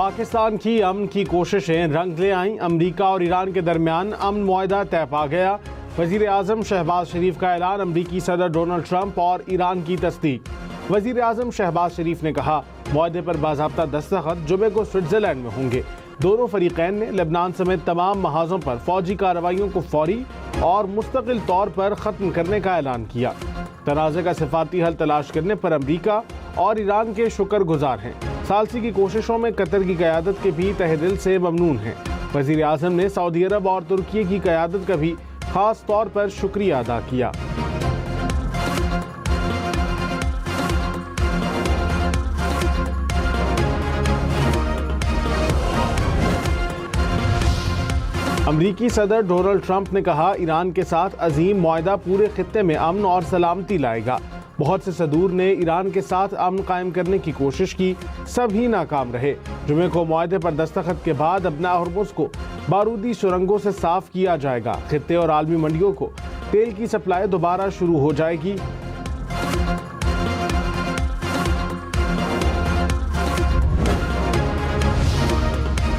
पाकिस्तान की अमन की कोशिशें रंग ले आईं। अमरीका और ईरान के दरमियान अमन मुआहदा तय पा गया। वज़ीर आज़म शहबाज शरीफ का ऐलान, अमरीकी सदर डोनाल्ड ट्रंप और ईरान की तस्दीक। वज़ीर आज़म शहबाज शरीफ ने कहा, मुआहदे पर बाज़ाब्ता दस्तखत जुमे को स्विट्ज़रलैंड में होंगे। दोनों फरीकैन ने लेबनान समेत तमाम महाजों पर फौजी कार्रवाइयों को फौरी और मुस्तकिल तौर पर ख़त्म करने का ऐलान किया। तनाज़े का सिफाती हल तलाश करने पर अमरीका और ईरान के शुक्रगुजार हैं। सालसी की कोशिशों में कतर की क़यादत के भी तहे दिल से ममनून हैं। वज़ीर आज़म ने सऊदी अरब और तुर्की की क़यादत का भी ख़ास तौर पर शुक्रिया अदा किया। अमरीकी सदर डोनाल्ड ट्रंप ने कहा, ईरान के साथ अजीम मुआहदा पूरे खित्ते में अमन और सलामती लाएगा। बहुत से सदूर ने ईरान के साथ अमन कायम करने की कोशिश की, सभी नाकाम रहे। जुमे को मुआहदे पर दस्तखत के बाद अपना हॉर्मुज़ को बारूदी सुरंगों से साफ किया जाएगा। खित्ते और आलमी मंडियों को तेल की सप्लाई दोबारा शुरू हो जाएगी।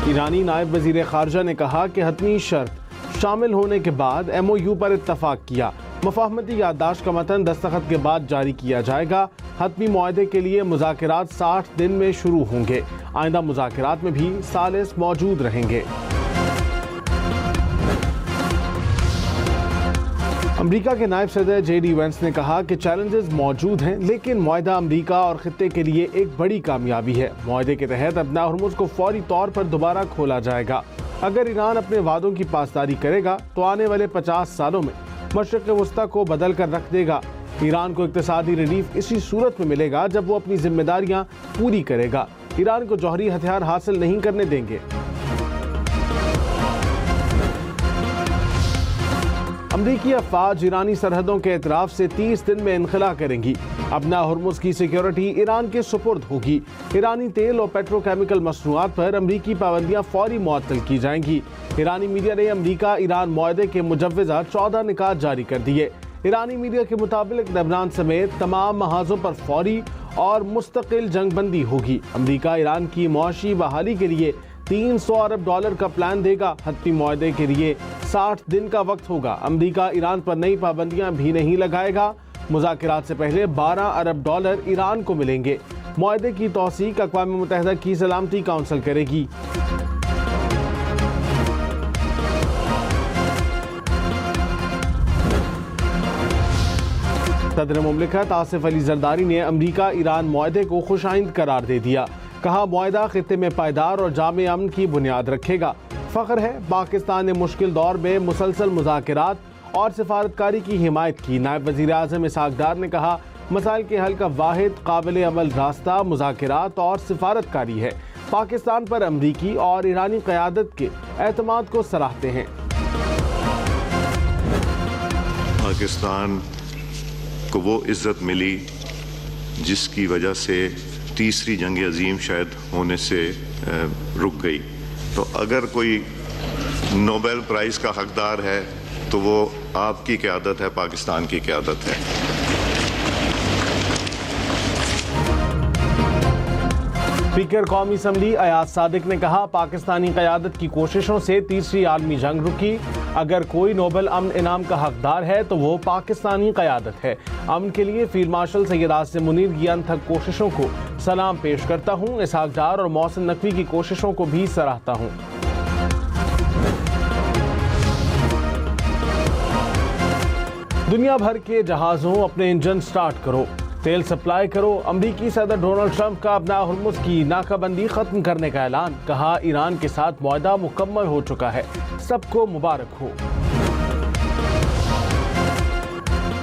ईरानी नायब वज़ीर ख़ारजा ने कहा कि हतमी शर्त शामिल होने के बाद MOU पर इत्तफाक किया। मफाहमती याददाश्त का मतन दस्तखत के बाद जारी किया जाएगा। हतमी मुआहदे के लिए मुज़ाकरात 60 दिन में शुरू होंगे। आइंदा मुज़ाकरात में भी सालिस मौजूद रहेंगे। अमरीका के नायब सदर JD वेंस ने कहा कि चैलेंजेस मौजूद हैं, लेकिन मुआहदा अमरीका और खित्ते के लिए एक बड़ी कामयाबी है। मुआहदे के तहत अपना हॉर्मुज़ को फौरी तौर पर दोबारा खोला जाएगा। अगर ईरान अपने वादों की पासदारी करेगा तो आने वाले 50 सालों में मशरिक़ वस्ता को बदल कर रख देगा। ईरान को इक़्तिसादी रिलीफ इसी सूरत में मिलेगा जब वो अपनी जिम्मेदारियां पूरी करेगा। ईरान को जौहरी हथियार हासिल नहीं करने देंगे। अमरीकी अफ़वाज ईरानी सरहदों के एतराफ़ से 30 दिन में इनखला करेंगी। अपना हॉर्मुज़ की सिक्योरिटी ईरान के सुपुर्द होगी। ईरानी तेल और पेट्रोकेमिकल मसनूआत पर अमरीकी पाबंदियां फौरी मुअत्तल की जाएंगी। ईरानी मीडिया ने अमरीका ईरान मुआहदे के मुजव्वज़ा 14 निकात जारी कर दिए। ईरानी मीडिया के मुताबिक लेबनान समेत तमाम महाजों पर फौरी और मुस्तकिल जंगबंदी होगी। अमरीका ईरान की मुआशी बहाली के लिए $300 अरब का प्लान देगा। हतमी मुआहदे के लिए 60 दिन का वक्त होगा। अमरीका ईरान पर नई पाबंदियां भी नहीं लगाएगा। मुज़ाकरात से पहले $12 अरब ईरान को मिलेंगे। मुआहदे की तौसीक अक़वाम मुत्तहिदा की सलामती काउंसिल करेगी। सदर मुमलिकत आसिफ अली जरदारी ने अमरीका ईरान मुआहदे को खुशाइंद करार दे दिया। कहा, मुआहदा खित्ते में पायदार और जामे अमन की बुनियाद रखेगा। फ़ख्र है पाकिस्तान ने मुश्किल दौर में मुसलसल मुज़ाकरात और सिफारतकारी की हिमायत की। नायब वज़ीर आज़म इसहाक़ डार ने कहा, मसाइल के हल का वाहिद काबिल अमल रास्ता मुज़ाकरात और सिफारतकारी है। पाकिस्तान पर अमरीकी और ईरानी क़यादत के एतमाद को सराहते हैं। पाकिस्तान को वो इज़्ज़त मिली जिसकी वजह से तीसरी जंग अजीम शायद होने से रुक गई। तो अगर कोई नोबेल प्राइज़ का हकदार है तो वो आपकी क़यादत है, पाकिस्तान की क़यादत है। स्पीकर कौमी असम्बली अयाज सादिक ने कहा, पाकिस्तानी क़यादत की कोशिशों से तीसरी आलमी जंग रुकी। अगर कोई नोबेल अमन इनाम का हकदार है तो वो पाकिस्तानी क़यादत है। अमन के लिए फील्ड मार्शल सैयद आसिम मुनीर की अनथक कोशिशों को सलाम पेश करता हूँ। इसहाक़ डार और मोहसिन नकवी की कोशिशों को भी सराहता हूँ। दुनिया भर के जहाज़ों अपने इंजन स्टार्ट करो, तेल सप्लाई करो। अमरीकी सदर डोनाल्ड ट्रंप का अपना हॉर्मुज़ की नाकाबंदी ख़त्म करने का ऐलान। कहा, ईरान के साथ मुआहदा मुकम्मल हो चुका है, सबको मुबारक हो।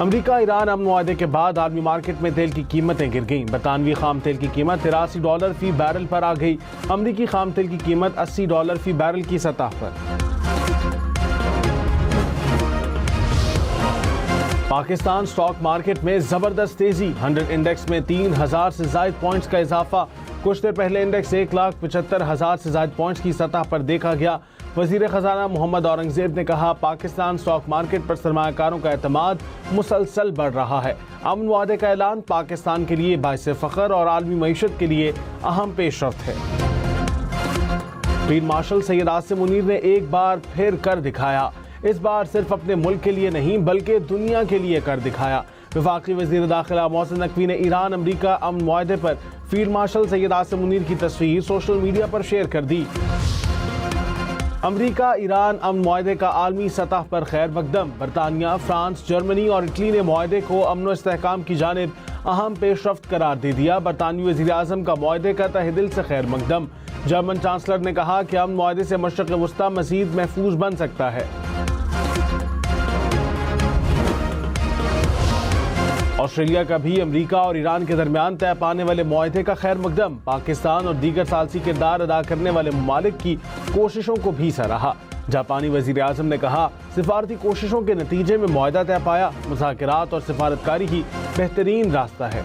अमरीका ईरान अमन मुआहदे के बाद आलमी मार्केट में तेल की कीमतें गिर गईं। बरतानवी खाम तेल की कीमत $83 फी बैरल पर आ गई। अमरीकी खाम तेल की कीमत $80 फी बैरल की सतह पर। पाकिस्तान स्टॉक मार्केट में जबरदस्त तेजी। 100 इंडेक्स में 3000 से ज़ायद पॉइंट्स का इजाफा। कुछ देर पहले इंडेक्स 1,75,000 से ज़ायद पॉइंट्स की सतह पर देखा गया। वज़ीर ख़जाना मोहम्मद औरंगज़ेब ने कहा, पाकिस्तान स्टॉक मार्केट पर सरमायाकारों का एतमाद मुसलसल बढ़ रहा है। अमन मुआहदे का ऐलान पाकिस्तान के लिए बाइस फ़ख्र और आलमी मईशत के लिए अहम पेशरफ्त है। फील्ड मार्शल सैयद आसिम मुनीर ने एक बार फिर कर दिखाया। इस बार सिर्फ अपने मुल्क के लिए नहीं बल्कि दुनिया के लिए कर दिखाया। वफाकी वज़ीर दाखिला मोहसिन नकवी ने ईरान अमरीका अमन मुआहदे पर फील्ड मार्शल सैयद आसिम मुनीर की तस्वीर सोशल मीडिया पर शेयर कर दी। अमरीका ईरान अमन मुआहदे का आलमी सतह पर खैर मकदम। बरतानिया, फ्रांस, जर्मनी और इटली ने मुआहदे को अमन व इस्तेहकाम की जानिब अहम पेशरफ्त करार दे दिया। बरतानवी वज़ीर आज़म का मुआहदे का तहे दिल से खैर मकदम। जर्मन चांसलर ने कहा कि अमन मुआहदे से मशरक़ वस्ता मज़ीद महफूज बन सकता है। ऑस्ट्रेलिया का भी अमरीका और ईरान के दरमियान तय पाने वाले मुआहदे का खैर मकदम। पाकिस्तान और दीगर सालसी किरदार अदा करने वाले ममालिक की कोशिशों को भी सराहा। जापानी वज़ीर आज़म ने कहा, सिफारती कोशिशों के नतीजे में मुआहदा तय पाया। मुज़ाकरात और सिफारतकारी ही बेहतरीन रास्ता है।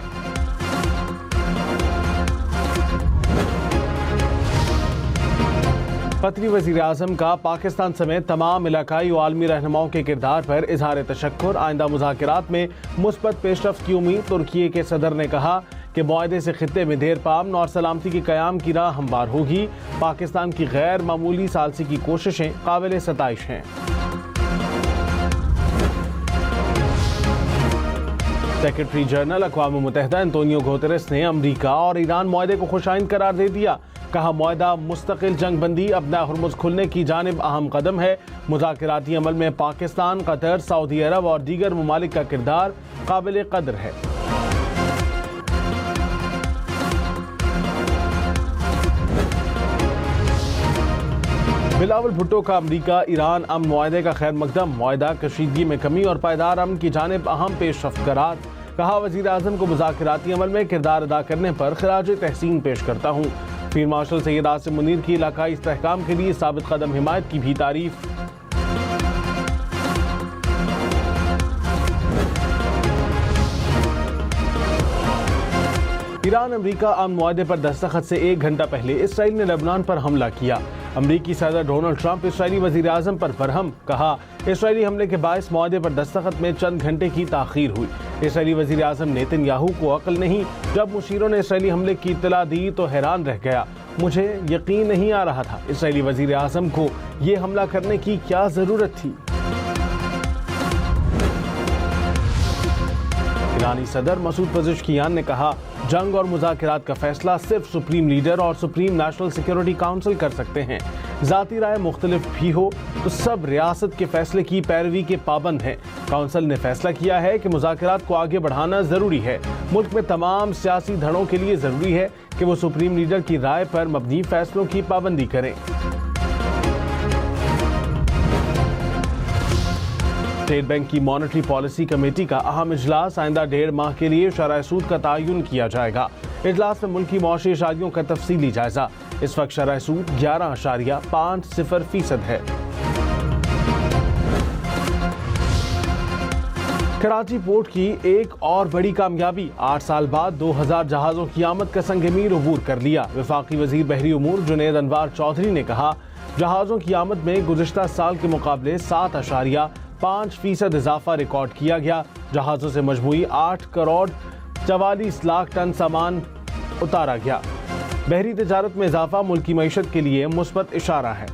कतरी वज़ीर आज़म का पाकिस्तान समेत तमाम इलाकाई व आलमी रहनुमाओं के किरदार पर इजहार तशक्कुर। आइंदा मुज़ाकरात में मुस्बत पेशरफ्त की उम्मीद। तुर्की के सदर ने कहा कि मुआहदे से खित्ते में देर पामन और सलामती के क़याम की राह हमवार होगी। पाकिस्तान की गैर मामूली सालसी की कोशिशें काबिल सताइश हैं। सेक्रेटरी जनरल अक़वाम मुत्तहिदा एंटोनियो गुतेरेस ने अमरीका और ईरान मुआहदे को खुशाइन करार दे दिया। कहा, मुआहदा मुस्तकिल जंग बंदी अपना हुर्मुज़ खुलने की जानिब अहम कदम है। मुज़ाकराती अमल में पाकिस्तान, कतर, सऊदी अरब और दीगर ममालिक का किरदार काबिल कदर है। बिलावल भुट्टो का अमरीका ईरान अमन मुआहदे का खैर मकदम। मुआहदा कशीदगी में कमी और पायदार अमन की जानिब अहम पेशरफ्त करार। कहा, वज़ीर आज़म को मुज़ाकराती अमल में किरदार अदा करने पर खिराज तहसीन पेश करता हूँ। फील्ड मार्शल सैयद आसिम मुनीर की इलाकाई इस्तेहकाम के लिए साबित कदम हिमायत की भी तारीफ। ईरान अमरीका अमन मुआहदे पर दस्तखत से 1 घंटा पहले इसराइल ने लेबनान पर हमला किया। अमरीकी सदर डोनाल्ड ट्रंप इसराइली वज़ीर आज़म पर बरहम। कहा, इसराइली हमले के बायस मुआहदे पर दस्तखत में चंद घंटे की ताख़ीर हुई। इसराइली वज़ीर आज़म नेतन्याहू को अक्ल नहीं। जब मुशीरों ने इसराइली हमले की इत्तला दी तो हैरान रह गया। मुझे यकीन नहीं आ रहा था इसराइली वज़ीर आज़म को ये हमला करने की क्या ज़रूरत थी। ईरानी सदर मसूद पज़ेश्कियान ने कहा, जंग और मुज़ाकरात का फैसला सिर्फ सुप्रीम लीडर और सुप्रीम नेशनल सिक्योरिटी काउंसिल कर सकते हैं। ज़ाती राय मुख्तलिफ भी हो तो सब रियासत के फैसले की पैरवी के पाबंद हैं। काउंसिल ने फैसला किया है कि मुज़ाकरात को आगे बढ़ाना ज़रूरी है। मुल्क में तमाम सियासी धड़ों के लिए ज़रूरी है कि वो सुप्रीम लीडर की राय पर मबनी फैसलों की पाबंदी करें। स्टेट बैंक की मॉनेटरी पॉलिसी कमेटी का अहम इजलास आइंदा 1.5 माह के लिए शरह सूद का तयन किया जाएगा। इजलास में मुल्की मौशी इशारियों का तफसीली जायजा। इस वक्त शरह सूद 11.50% है। कराची पोर्ट की एक और बड़ी कामयाबी, 8 साल बाद 2000 जहाज़ों की आमद का संगमीर अबूर कर लिया। वफाकी वज़ीर बहरी उमूर जुनैद अनवार चौधरी ने कहा, जहाज़ों की आमद में गुज़िश्ता साल के मुकाबले 7.5% इजाफा रिकॉर्ड किया गया। जहाज़ों से मजमूई 8 करोड़ 44 लाख टन सामान उतारा गया। बहरी तिजारत में इजाफा मुल्की मईशत के लिए मुस्बत इशारा है।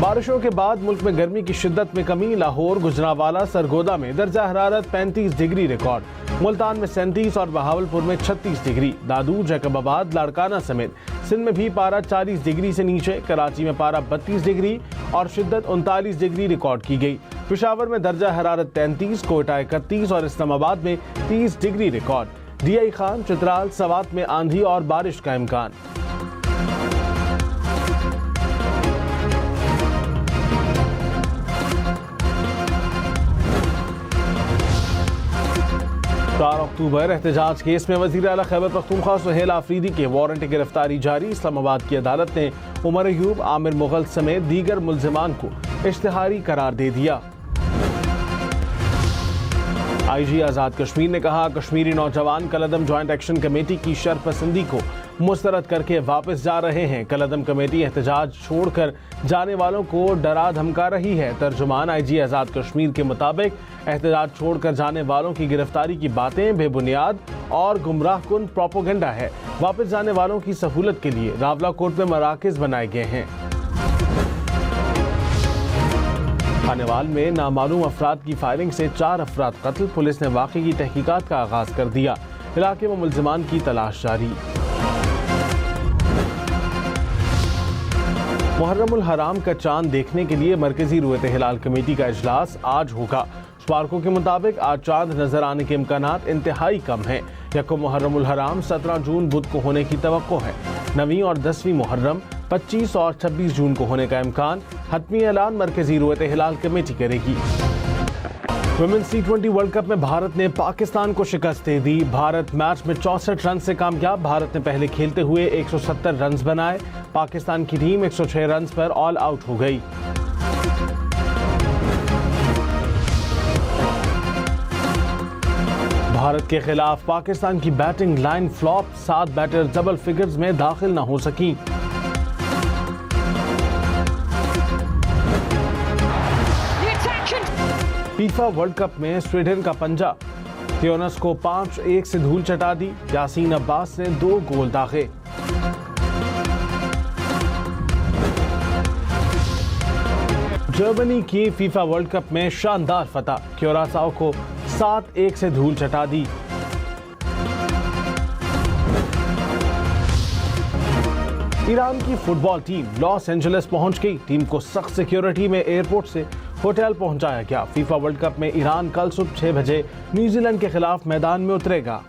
बारिशों के बाद मुल्क में गर्मी की शिद्दत में कमी। लाहौर, गुजरांवाला, सरगोदा में दर्जा हरारत 35 डिग्री रिकॉर्ड। मुल्तान में 37 और बहावलपुर में 36 डिग्री। दादू, जैकबाबाद, लाड़काना समेत सिंध में भी पारा 40 डिग्री से नीचे। कराची में पारा 32 डिग्री और शिद्दत 39 डिग्री रिकॉर्ड की गई। पेशावर में दर्जा हरारत 33, कोयटा 31 और इस्लामाबाद में 30 degree record. DI Khan, Chitral, Swat में आंधी और बारिश का इम्कान। अक्टूबर एहतजाज केस में वज़ीर आला खैबर पख्तूनख्वा सुहेल आफरीदी के वारंट गिरफ्तारी जारी। इस्लामाबाद की अदालत ने उमर अयूब, आमिर मुगल समेत दीगर मुल्जिमान को इश्तिहारी करार दे दिया। आईजी आज़ाद कश्मीर ने कहा, कश्मीरी नौजवान कलअदम जॉइंट एक्शन कमेटी की शरपसंदी को मुस्तरद करके वापस जा रहे हैं। कलअदम कमेटी एहतजाज छोड़कर जाने वालों को डरा धमका रही है। तर्जुमान आईजी आज़ाद कश्मीर के मुताबिक एहतजाज छोड़कर जाने वालों की गिरफ्तारी की बातें बेबुनियाद और गुमराहकुन प्रोपोगंडा है। वापस जाने वालों की सहूलत के लिए रावलाकोट में मराकज़ बनाए गए हैं। खानेवाल में नामालूम अफराद की फायरिंग से 4 अफराद कत्ल। पुलिस ने वाक़े की तहकीकात का आगाज कर दिया। इलाके में मुल्ज़िमान की तलाश जारी। मुहर्रमुल हराम का चांद देखने के लिए मरकजी रूयत हिलाल कमेटी का इजलास आज होगा। शुमारकों के मुताबिक आज चांद नजर आने के इम्कानात इंतहाई कम हैं। यकम मुहर्रमुल हराम 17 जून बुध को होने की तवक्को है। 9वीं और 10वीं मुहर्रम 25 और 26 जून को होने का इम्कान। हतमी ऐलान मरकजी रूयत हिलाल कमेटी करेगी। वुमेन्स T20 वर्ल्ड कप में भारत ने पाकिस्तान को शिकस्त दे दी। भारत मैच में 64 रन से कामयाब। भारत ने पहले खेलते हुए 170 रन बनाए। पाकिस्तान की टीम 106 रन पर ऑल आउट हो गई। भारत के खिलाफ पाकिस्तान की batting line flop. 7 batter double figures में दाखिल न हो सकी। फीफा वर्ल्ड कप में स्वीडन का पंजा ट्यूनिस को 5-1 से धूल चटा दी। यासीन अब्बास ने 2 गोल दागे। जर्मनी की फीफा वर्ल्ड कप में शानदार फतह। क्यूरासाओ को 7-1 से धूल चटा दी। ईरान की फुटबॉल टीम लॉस एंजलिस पहुंच गई। टीम को सख्त सिक्योरिटी में एयरपोर्ट से होटल पहुंचाया गया। फीफा वर्ल्ड कप में ईरान कल सुबह 6 बजे न्यूजीलैंड के खिलाफ मैदान में उतरेगा।